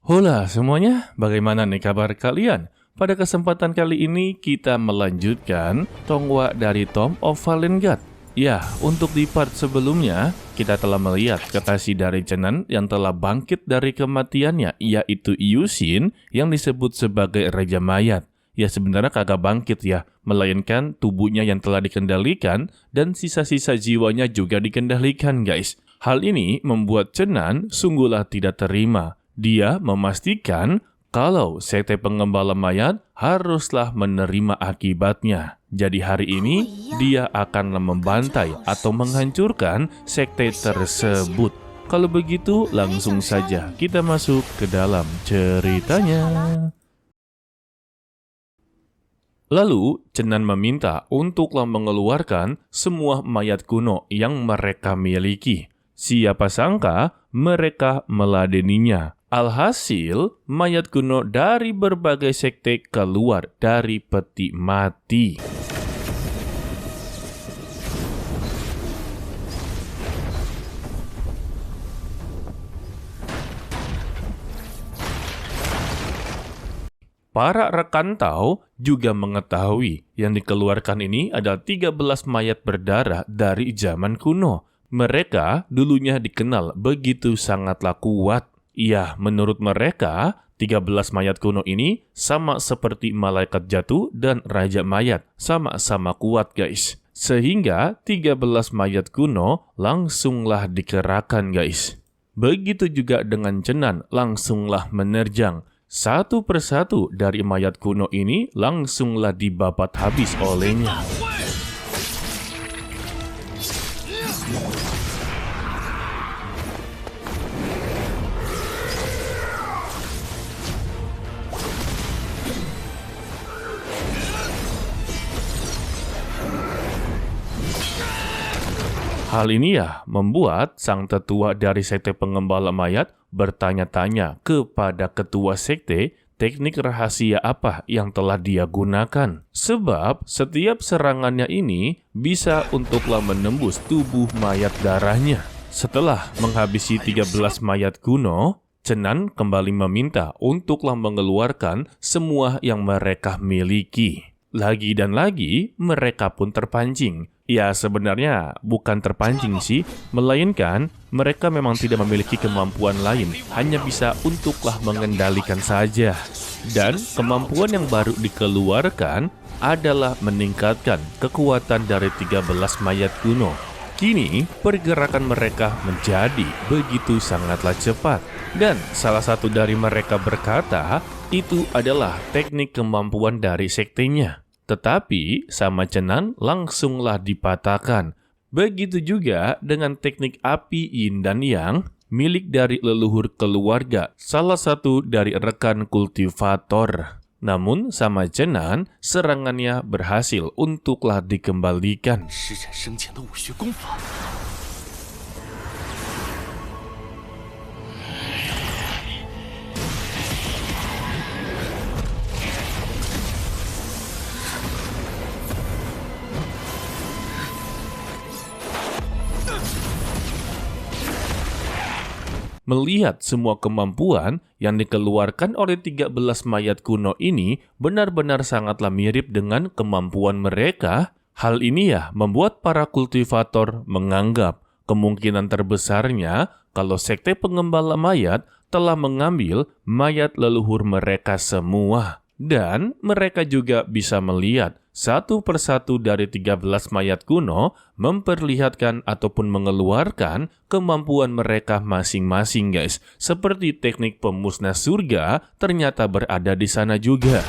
Hola semuanya, bagaimana nih kabar kalian? Pada kesempatan kali ini kita melanjutkan Tongwa dari Tomb of Fallen God. Ya, untuk di part sebelumnya, kita telah melihat kekasih dari Chenan yang telah bangkit dari kematiannya, yaitu Yusin yang disebut sebagai Raja Mayat. Ya sebenarnya kagak bangkit ya, melainkan tubuhnya yang telah dikendalikan dan sisa-sisa jiwanya juga dikendalikan guys. Hal ini membuat Chenan sungguhlah tidak terima. Dia memastikan kalau sekte pengembala mayat haruslah menerima akibatnya. Jadi hari ini dia akan membantai atau menghancurkan sekte tersebut. Kalau begitu langsung saja kita masuk ke dalam ceritanya. Lalu, Chenan meminta untuklah mengeluarkan semua mayat kuno yang mereka miliki. Siapa sangka mereka meladeninya. Alhasil, mayat kuno dari berbagai sekte keluar dari peti mati. Para rekan Tao juga mengetahui yang dikeluarkan ini adalah 13 mayat berdarah dari zaman kuno. Mereka dulunya dikenal begitu sangatlah kuat. Ya, menurut mereka, 13 mayat kuno ini sama seperti malaikat jatuh dan raja mayat. Sama-sama kuat guys. Sehingga 13 mayat kuno langsunglah dikerahkan guys. Begitu juga dengan Chenan langsunglah menerjang. Satu persatu dari mayat kuno ini langsunglah dibabat habis olehnya. Hal ini ya membuat sang tetua dari sekte pengembala mayat bertanya-tanya kepada ketua sekte teknik rahasia apa yang telah dia gunakan. Sebab setiap serangannya ini bisa untuklah menembus tubuh mayat darahnya. Setelah menghabisi 13 mayat kuno, Chenan kembali meminta untuklah mengeluarkan semua yang mereka miliki. Lagi dan lagi mereka pun terpancing. Ya sebenarnya bukan terpancing sih, melainkan mereka memang tidak memiliki kemampuan lain, hanya bisa untuklah mengendalikan saja. Dan kemampuan yang baru dikeluarkan adalah meningkatkan kekuatan dari 13 mayat kuno. Kini pergerakan mereka menjadi begitu sangatlah cepat. Dan salah satu dari mereka berkata, itu adalah teknik kemampuan dari sektenya. Tetapi sama Chenan langsunglah dipatahkan. Begitu juga dengan teknik api yin dan yang milik dari leluhur keluarga, salah satu dari rekan kultivator. Namun sama Chenan serangannya berhasil untuklah dikembalikan. Melihat semua kemampuan yang dikeluarkan oleh 13 mayat kuno ini benar-benar sangatlah mirip dengan kemampuan mereka, hal ini ya membuat para kultivator menganggap kemungkinan terbesarnya kalau sekte pengembala mayat telah mengambil mayat leluhur mereka semua. Dan mereka juga bisa melihat satu persatu dari 13 mayat kuno memperlihatkan ataupun mengeluarkan kemampuan mereka masing-masing guys. Seperti teknik pemusnah surga ternyata berada di sana juga.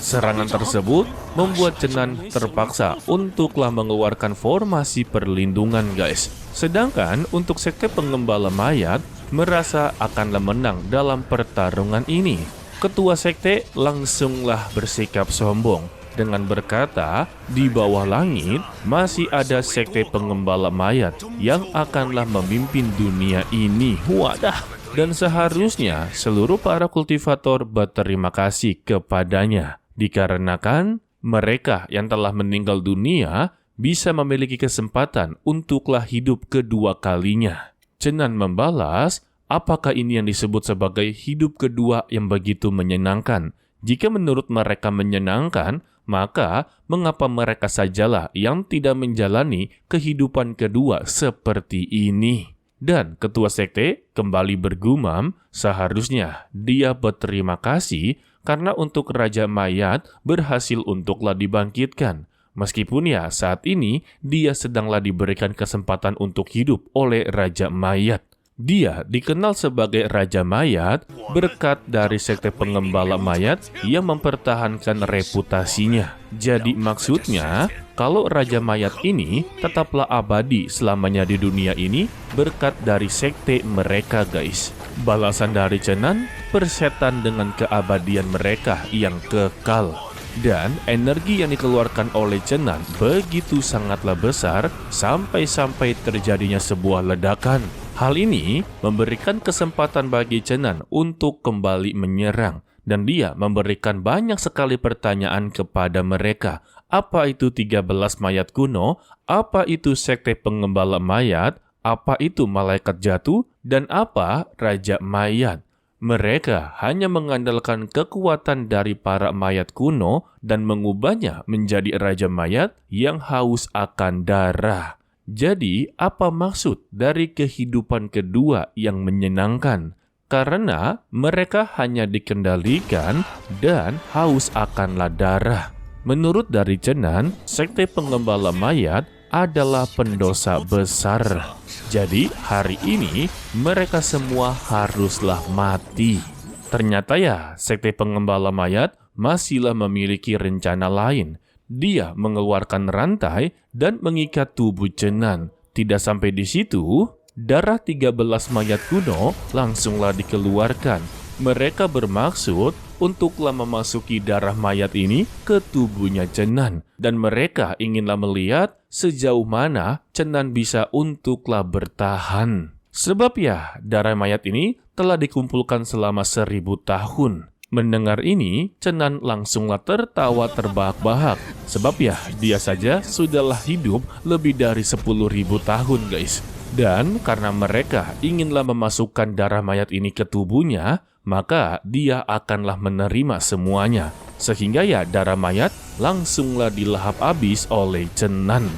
Serangan tersebut membuat Chenan terpaksa untuklah mengeluarkan formasi perlindungan guys. Sedangkan untuk sekte pengembala mayat merasa akanlah menang dalam pertarungan ini. Ketua sekte langsunglah bersikap sombong dengan berkata, di bawah langit masih ada sekte pengembala mayat yang akanlah memimpin dunia ini. Wadah! Dan seharusnya seluruh para kultivator berterima kasih kepadanya, dikarenakan mereka yang telah meninggal dunia bisa memiliki kesempatan untuklah hidup kedua kalinya. Cenan membalas, apakah ini yang disebut sebagai hidup kedua yang begitu menyenangkan? Jika menurut mereka menyenangkan, maka mengapa mereka sajalah yang tidak menjalani kehidupan kedua seperti ini? Dan ketua sekte kembali bergumam, seharusnya dia berterima kasih karena untuk Raja Mayat berhasil untuklah dibangkitkan. Meskipun ya saat ini dia sedanglah diberikan kesempatan untuk hidup oleh Raja Mayat. Dia dikenal sebagai Raja Mayat berkat dari sekte pengembala mayat yang mempertahankan reputasinya. Jadi maksudnya, kalau Raja Mayat ini tetaplah abadi selamanya di dunia ini berkat dari sekte mereka, guys. Balasan dari Cenan, persetan dengan keabadian mereka yang kekal. Dan energi yang dikeluarkan oleh Cenan begitu sangatlah besar sampai-sampai terjadinya sebuah ledakan. Hal ini memberikan kesempatan bagi Cenan untuk kembali menyerang, dan dia memberikan banyak sekali pertanyaan kepada mereka. Apa itu 13 mayat kuno? Apa itu sekte pengembala mayat? Apa itu malaikat jatuh? Dan apa Raja Mayat? Mereka hanya mengandalkan kekuatan dari para mayat kuno dan mengubahnya menjadi Raja Mayat yang haus akan darah. Jadi, apa maksud dari kehidupan kedua yang menyenangkan? Karena mereka hanya dikendalikan dan haus akanlah darah. Menurut dari Cenan, sekte pengembala mayat adalah pendosa besar. Jadi, hari ini mereka semua haruslah mati. Ternyata ya, sekte pengembala mayat masihlah memiliki rencana lain. Dia mengeluarkan rantai dan mengikat tubuh Cenan. Tidak sampai di situ, darah 13 mayat kuno langsunglah dikeluarkan. Mereka bermaksud untuklah memasuki darah mayat ini ke tubuhnya Cenan. Dan mereka inginlah melihat sejauh mana Cenan bisa untuklah bertahan. Sebab ya, darah mayat ini telah dikumpulkan selama 1000 tahun. Mendengar ini, Cenan langsunglah tertawa terbahak-bahak. Sebab ya, dia saja sudahlah hidup lebih dari 10.000 tahun, guys. Dan karena mereka inginlah memasukkan darah mayat ini ke tubuhnya, maka dia akanlah menerima semuanya. Sehingga ya, darah mayat langsunglah dilahap habis oleh Cenan.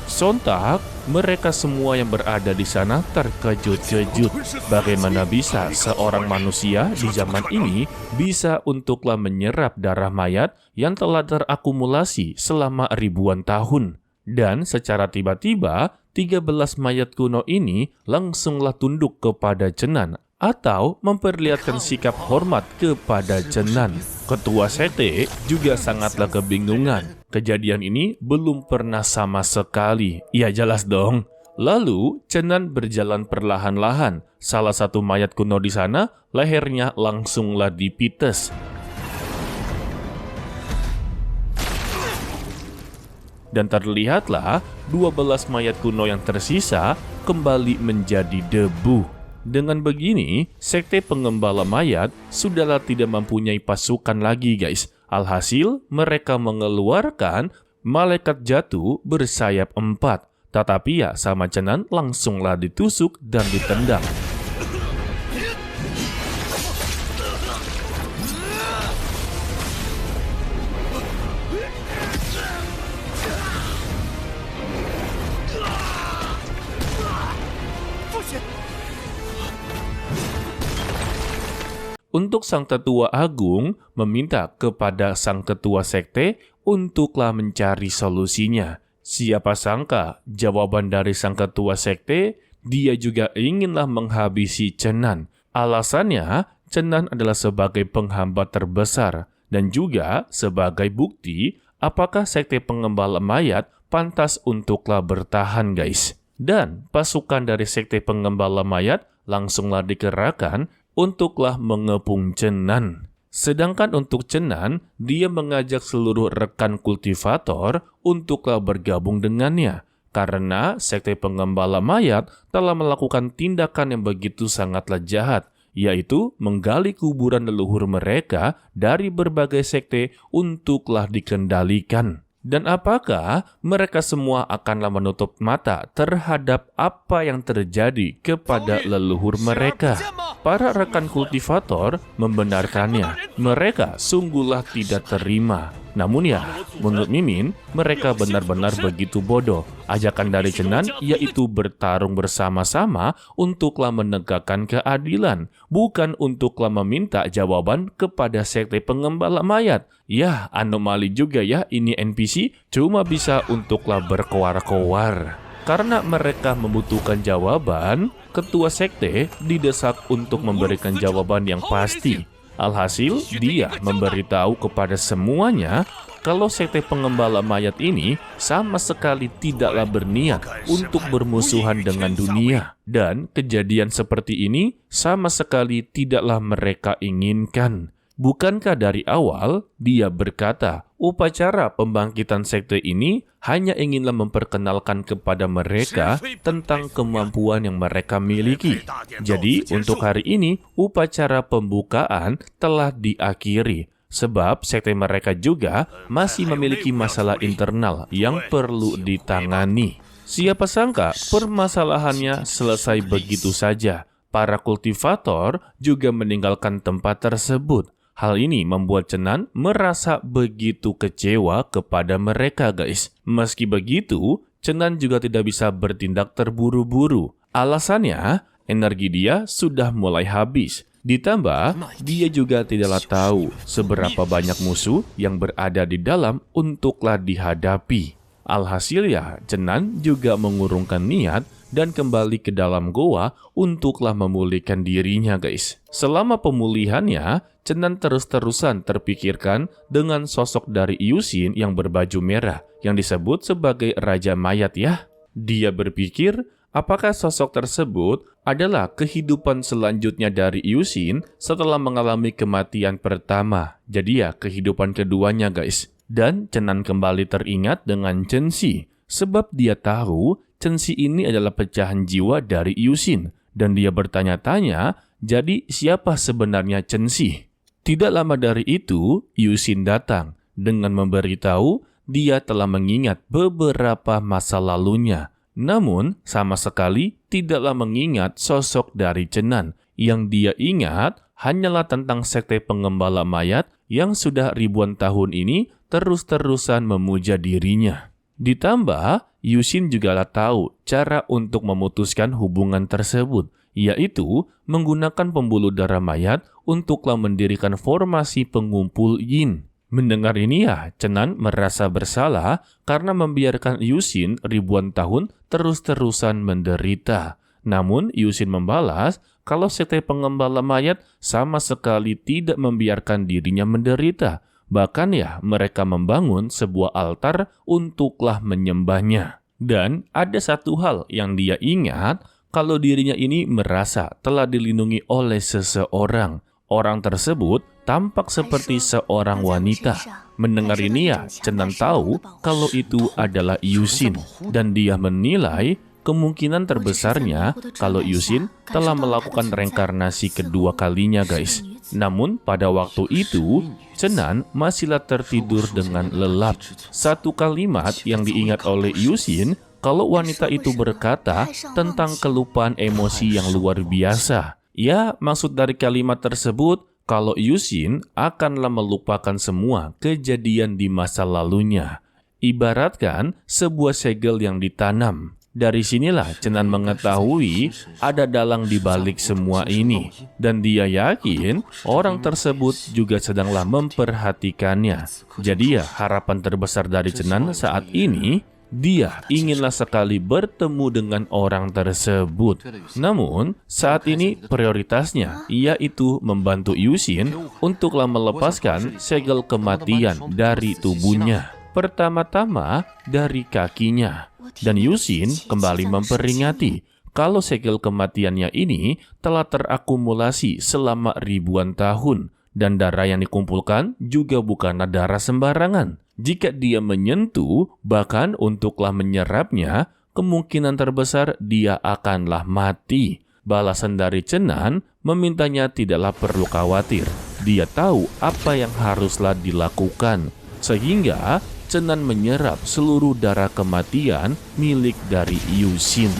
Sontak, mereka semua yang berada di sana terkejut-kejut. Bagaimana bisa seorang manusia di zaman ini bisa untuklah menyerap darah mayat yang telah terakumulasi selama ribuan tahun? Dan secara tiba-tiba, 13 mayat kuno ini langsunglah tunduk kepada Cenan atau memperlihatkan sikap hormat kepada Cenan. Ketua sekte juga sangatlah kebingungan. Kejadian ini belum pernah sama sekali. Ya jelas dong. Lalu Cenan berjalan perlahan-lahan. Salah satu mayat kuno di sana, lehernya langsunglah dipites. Dan terlihatlah 12 mayat kuno yang tersisa kembali menjadi debu. Dengan begini, sekte pengembala mayat sudahlah tidak mempunyai pasukan lagi, guys. Alhasil, mereka mengeluarkan malaikat jatuh bersayap 4. Tetapi ya, sama Cenan langsunglah ditusuk dan ditendang. Untuk sang tetua agung meminta kepada sang ketua sekte untuklah mencari solusinya. Siapa sangka jawaban dari sang ketua sekte, dia juga inginlah menghabisi Cenan. Alasannya, Cenan adalah sebagai penghambat terbesar dan juga sebagai bukti apakah sekte pengembala mayat pantas untuklah bertahan, guys? Dan pasukan dari sekte pengembala mayat langsunglah dikerahkan untuklah mengepung Cenan. Sedangkan untuk Cenan, dia mengajak seluruh rekan kultivator untuklah bergabung dengannya. Karena sekte pengembala mayat telah melakukan tindakan yang begitu sangatlah jahat, yaitu menggali kuburan leluhur mereka dari berbagai sekte untuklah dikendalikan. Dan apakah mereka semua akanlah menutup mata terhadap apa yang terjadi kepada leluhur mereka? Para rekan kultivator membenarkannya. Mereka sungguhlah tidak terima. Namun ya, menurut Mimin, mereka benar-benar begitu bodoh. Ajakan dari Cenan yaitu bertarung bersama-sama untuklah menegakkan keadilan, bukan untuklah meminta jawaban kepada sekte pengembala mayat. Ya, anomali juga ya ini NPC, cuma bisa untuklah berkoar-koar. Karena mereka membutuhkan jawaban, ketua sekte didesak untuk memberikan jawaban yang pasti. Alhasil, dia memberitahu kepada semuanya kalau sekte pengembala mayat ini sama sekali tidaklah berniat untuk bermusuhan dengan dunia. Dan kejadian seperti ini sama sekali tidaklah mereka inginkan. Bukankah dari awal dia berkata, upacara pembangkitan sekte ini hanya inginlah memperkenalkan kepada mereka tentang kemampuan yang mereka miliki. Jadi untuk hari ini, upacara pembukaan telah diakhiri. Sebab sekte mereka juga masih memiliki masalah internal yang perlu ditangani. Siapa sangka permasalahannya selesai begitu saja. Para kultivator juga meninggalkan tempat tersebut. Hal ini membuat Cenan merasa begitu kecewa kepada mereka, guys. Meski begitu, Cenan juga tidak bisa bertindak terburu-buru. Alasannya, energi dia sudah mulai habis. Ditambah, dia juga tidaklah tahu seberapa banyak musuh yang berada di dalam untuklah dihadapi. Alhasil ya, Cenan juga mengurungkan niat dan kembali ke dalam goa untuklah memulihkan dirinya, guys. Selama pemulihannya, Cenan terus-terusan terpikirkan dengan sosok dari Yusin yang berbaju merah, yang disebut sebagai Raja Mayat ya. Dia berpikir, apakah sosok tersebut adalah kehidupan selanjutnya dari Yusin setelah mengalami kematian pertama. Jadi ya, kehidupan keduanya, guys. Dan Cenan kembali teringat dengan Chenxi, sebab dia tahu Chenxi ini adalah pecahan jiwa dari Yusin. Dan dia bertanya-tanya, jadi siapa sebenarnya Chenxi? Tidak lama dari itu, Yusin datang dengan memberitahu dia telah mengingat beberapa masa lalunya. Namun, sama sekali tidaklah mengingat sosok dari Cenan. Yang dia ingat hanyalah tentang sekte pengembala mayat yang sudah ribuan tahun ini terus-terusan memuja dirinya. Ditambah, Yusin juga tahu cara untuk memutuskan hubungan tersebut, yaitu menggunakan pembuluh darah mayat untuklah mendirikan formasi pengumpul yin. Mendengar ini ya, Cenan merasa bersalah karena membiarkan Yusin ribuan tahun terus-terusan menderita. Namun Yusin membalas kalau sekte pengembala mayat sama sekali tidak membiarkan dirinya menderita. Bahkan ya, mereka membangun sebuah altar untuklah menyembahnya. Dan ada satu hal yang dia ingat, kalau dirinya ini merasa telah dilindungi oleh seseorang. Orang tersebut tampak seperti seorang wanita. Mendengar ini ya, Cenan tahu kalau itu adalah Yusin. Dan dia menilai kemungkinan terbesarnya kalau Yusin telah melakukan reinkarnasi kedua kalinya, guys. Namun pada waktu itu, Cenan masihlah tertidur dengan lelap. Satu kalimat yang diingat oleh Yusin kalau wanita itu berkata tentang kelupaan emosi yang luar biasa. Ya, maksud dari kalimat tersebut kalau Yusin akanlah melupakan semua kejadian di masa lalunya. Ibaratkan sebuah segel yang ditanam. Dari sinilah Cenan mengetahui ada dalang di balik semua ini. Dan dia yakin orang tersebut juga sedanglah memperhatikannya. Jadi ya, harapan terbesar dari Cenan saat ini, dia inginlah sekali bertemu dengan orang tersebut. Namun, saat ini prioritasnya yaitu membantu Yusin untuklah melepaskan segel kematian dari tubuhnya. Pertama-tama dari kakinya. Dan Yusin kembali memperingati kalau segel kematiannya ini telah terakumulasi selama ribuan tahun. Dan darah yang dikumpulkan juga bukanlah darah sembarangan. Jika dia menyentuh, bahkan untuklah menyerapnya, kemungkinan terbesar dia akanlah mati. Balasan dari Chenan memintanya tidaklah perlu khawatir. Dia tahu apa yang haruslah dilakukan. Sehingga Chenan menyerap seluruh darah kematian milik dari Yusin.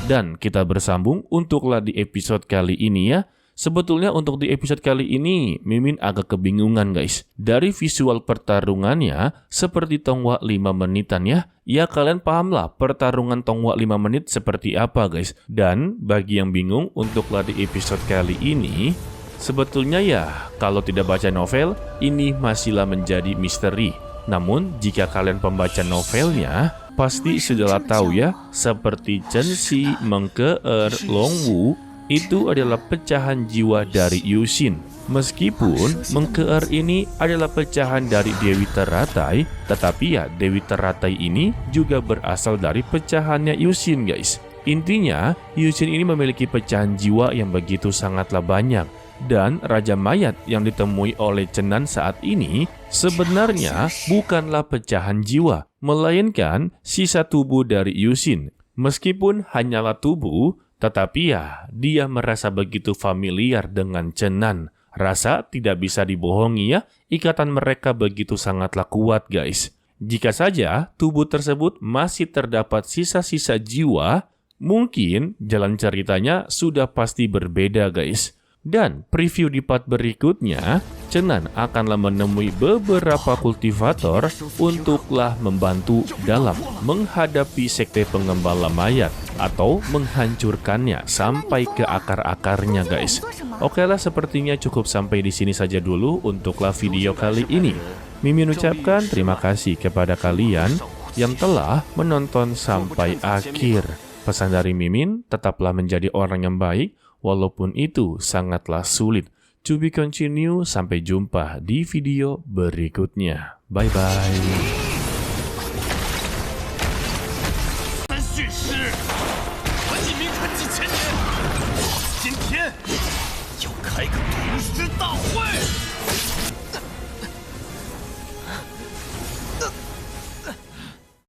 Dan kita bersambung untuklah di episode kali ini ya. Sebetulnya untuk di episode kali ini, Mimin agak kebingungan guys. Dari visual pertarungannya, seperti tonggak 5 menitan ya. Ya kalian pahamlah pertarungan tonggak 5 menit seperti apa guys. Dan bagi yang bingung untuklah di episode kali ini, sebetulnya ya kalau tidak baca novel, ini masihlah menjadi misteri. Namun jika kalian pembaca novelnya, pasti sudah tahu ya, seperti Chen Xi mengkeer Longwu itu adalah pecahan jiwa dari Yusin. Meskipun mengkeer ini adalah pecahan dari Dewi Teratai, tetapi ya Dewi Teratai ini juga berasal dari pecahannya Yusin guys. Intinya, Yusin ini memiliki pecahan jiwa yang begitu sangatlah banyak. Dan Raja Mayat yang ditemui oleh Chenan saat ini sebenarnya bukanlah pecahan jiwa, melainkan sisa tubuh dari Yusin. Meskipun hanyalah tubuh, tetapi ya dia merasa begitu familiar dengan Chenan. Rasa tidak bisa dibohongi ya, ikatan mereka begitu sangatlah kuat guys. Jika saja tubuh tersebut masih terdapat sisa-sisa jiwa, mungkin jalan ceritanya sudah pasti berbeda guys. Dan preview di part berikutnya, Chenan akanlah menemui beberapa kultivator untuklah membantu dalam menghadapi sekte pengembala mayat atau menghancurkannya sampai ke akar-akarnya guys. Oke lah, sepertinya cukup sampai di sini saja dulu untuklah video kali ini. Mimin ucapkan terima kasih kepada kalian yang telah menonton sampai akhir. Pesan dari Mimin, tetaplah menjadi orang yang baik, walaupun itu sangatlah sulit. To be continue, sampai jumpa di video berikutnya. Bye-bye. 训师，我记名传几千年，今天要开个读书大会。